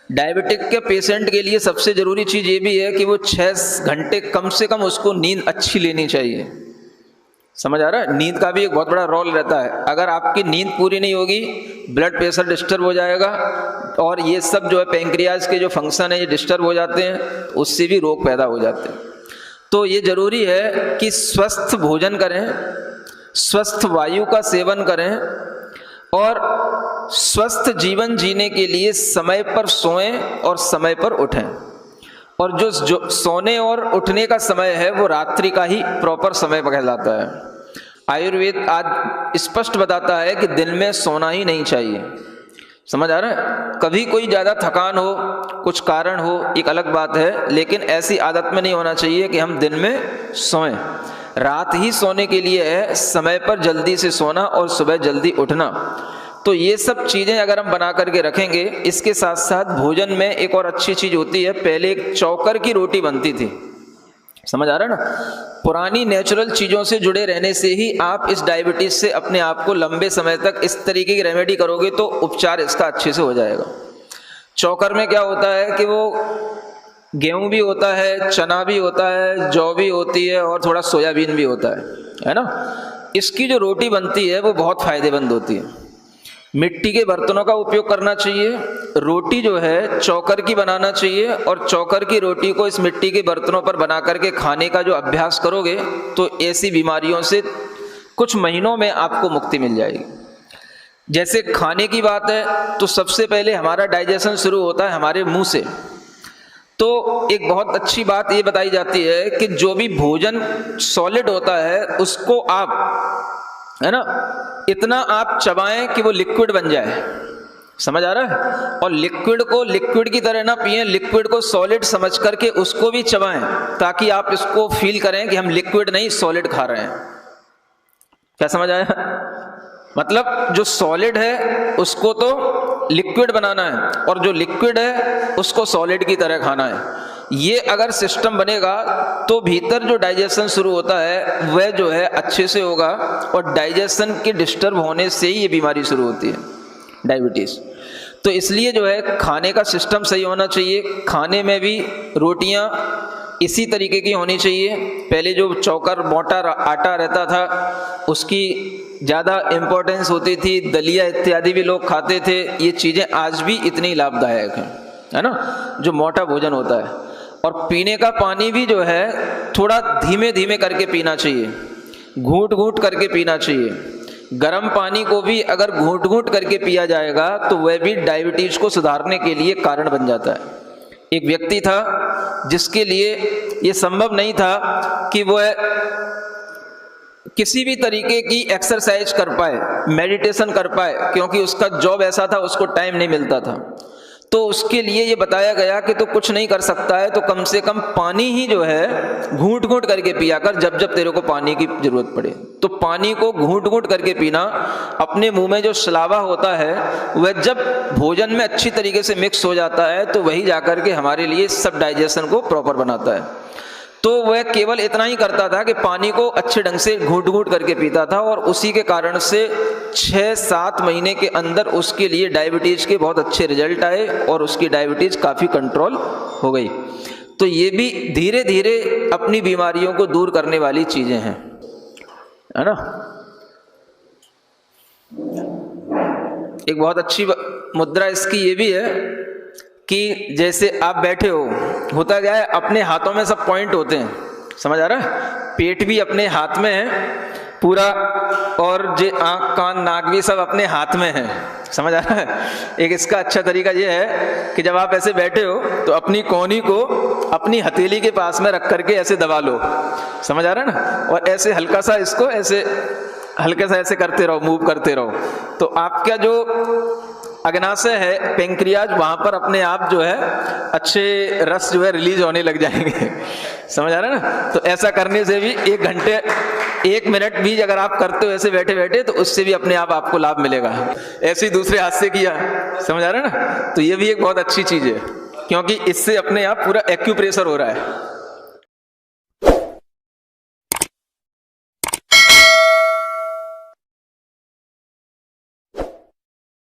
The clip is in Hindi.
डायबिटिक के पेशेंट के लिए सबसे ज़रूरी चीज़ ये भी है कि वो 6 घंटे कम से कम उसको नींद अच्छी लेनी चाहिए। समझ आ रहा है? नींद का भी एक बहुत बड़ा रोल रहता है। अगर आपकी नींद पूरी नहीं होगी, ब्लड प्रेशर डिस्टर्ब हो जाएगा और ये सब जो है पेंक्रियाज के जो फंक्शन है ये डिस्टर्ब हो जाते हैं, उससे भी रोग पैदा हो जाते हैं। तो ये ज़रूरी है कि स्वस्थ भोजन करें, स्वस्थ वायु का सेवन करें और स्वस्थ जीवन जीने के लिए समय पर सोएं और समय पर उठें। और जो सोने और उठने का समय है वो रात्रि का ही प्रॉपर समय कहलाता है। आयुर्वेद आज स्पष्ट बताता है कि दिन में सोना ही नहीं चाहिए। समझ आ रहा है? कभी कोई ज़्यादा थकान हो, कुछ कारण हो, एक अलग बात है, लेकिन ऐसी आदत में नहीं होना चाहिए कि हम दिन में सोएं। रात ही सोने के लिए है, समय पर जल्दी से सोना और सुबह जल्दी उठना। तो ये सब चीज़ें अगर हम बना करके रखेंगे, इसके साथ साथ भोजन में एक और अच्छी चीज़ होती है, पहले एक चौकर की रोटी बनती थी। समझ आ रहा है ना? पुरानी नेचुरल चीज़ों से जुड़े रहने से ही आप इस डायबिटीज़ से अपने आप को लंबे समय तक इस तरीके की रेमेडी करोगे तो उपचार इसका अच्छे से हो जाएगा। चौकर में क्या होता है कि वो गेहूं भी होता है, चना भी होता है, जौ भी होती है और थोड़ा सोयाबीन भी होता है ना? इसकी जो रोटी बनती है वो बहुत फ़ायदेमंद होती है। मिट्टी के बर्तनों का उपयोग करना चाहिए। रोटी जो है चौकर की बनाना चाहिए और चौकर की रोटी को इस मिट्टी के बर्तनों पर बना करके खाने का जो अभ्यास करोगे तो ऐसी बीमारियों से कुछ महीनों में आपको मुक्ति मिल जाएगी। जैसे खाने की बात है तो सबसे पहले हमारा डाइजेशन शुरू होता है हमारे मुंह से। तो एक बहुत अच्छी बात ये बताई जाती है कि जो भी भोजन सॉलिड होता है उसको आप, है ना, इतना आप चबाएं कि वो लिक्विड बन जाए। समझ आ रहा है? और लिक्विड को लिक्विड की तरह ना पिएं, लिक्विड को सॉलिड समझ करके उसको भी चबाएं ताकि आप इसको फील करें कि हम लिक्विड नहीं सॉलिड खा रहे हैं। क्या समझ आया? मतलब जो सॉलिड है उसको तो लिक्विड बनाना है और जो लिक्विड है उसको सॉलिड की तरह खाना है। ये अगर सिस्टम बनेगा तो भीतर जो डाइजेशन शुरू होता है वह जो है अच्छे से होगा और डाइजेशन के डिस्टर्ब होने से ही ये बीमारी शुरू होती है, डायबिटीज़। तो इसलिए जो है खाने का सिस्टम सही होना चाहिए। खाने में भी रोटियां इसी तरीके की होनी चाहिए। पहले जो चौकर मोटा आटा रहता था उसकी ज़्यादा इम्पोर्टेंस होती थी, दलिया इत्यादि भी लोग खाते थे। ये चीज़ें आज भी इतनी लाभदायक हैं, है ना, जो मोटा भोजन होता है। और पीने का पानी भी जो है थोड़ा धीमे धीमे करके पीना चाहिए, घूंट घूंट करके पीना चाहिए। गर्म पानी को भी अगर घूंट घूंट करके पिया जाएगा तो वह भी डायबिटीज को सुधारने के लिए कारण बन जाता है। एक व्यक्ति था जिसके लिए ये संभव नहीं था कि वह किसी भी तरीके की एक्सरसाइज कर पाए, मेडिटेशन कर पाए, क्योंकि उसका जॉब ऐसा था उसको टाइम नहीं मिलता था। तो उसके लिए ये बताया गया कि तो कुछ नहीं कर सकता है तो कम से कम पानी ही जो है घूंट घूंट करके पिया कर जब जब तेरे को पानी की जरूरत पड़े। तो पानी को घूंट घूंट करके पीना, अपने मुंह में जो सलावा होता है वह जब भोजन में अच्छी तरीके से मिक्स हो जाता है तो वही जाकर के हमारे लिए सब डाइजेशन को प्रॉपर बनाता है। तो वह केवल इतना ही करता था कि पानी को अच्छे ढंग से घूंट घूंट करके पीता था और उसी के कारण से 6-7 महीने के अंदर उसके लिए डायबिटीज़ के बहुत अच्छे रिजल्ट आए और उसकी डायबिटीज़ काफ़ी कंट्रोल हो गई। तो ये भी धीरे धीरे अपनी बीमारियों को दूर करने वाली चीज़ें हैं, है ना। एक बहुत अच्छी मुद्रा इसकी ये भी है कि जैसे आप बैठे हो, होता क्या है अपने हाथों में सब पॉइंट होते हैं। समझ आ रहा है? पेट भी अपने हाथ में है पूरा और जो आँख कान नाक भी सब अपने हाथ में है। समझ आ रहा है? एक इसका अच्छा तरीका ये है कि जब आप ऐसे बैठे हो तो अपनी कोहनी को अपनी हथेली के पास में रख करके ऐसे दबा लो। समझ आ रहा है ना? और ऐसे हल्का सा इसको ऐसे हल्के से ऐसे करते रहो, मूव करते रहो, तो आपका जो अग्नाशय है, पेंक्रियाज, वहां पर अपने आप जो है अच्छे रस जो है रिलीज होने लग जाएंगे। समझ आ रहा है ना? तो ऐसा करने से भी 1 घंटे 1 मिनट भी अगर आप करते हो ऐसे बैठे बैठे तो उससे भी अपने आप आपको लाभ मिलेगा। ऐसे ही दूसरे हाथ से किया, समझ आ रहा है ना? तो ये भी एक बहुत अच्छी चीज है क्योंकि इससे अपने आप पूरा एक्यूप्रेशर हो रहा है।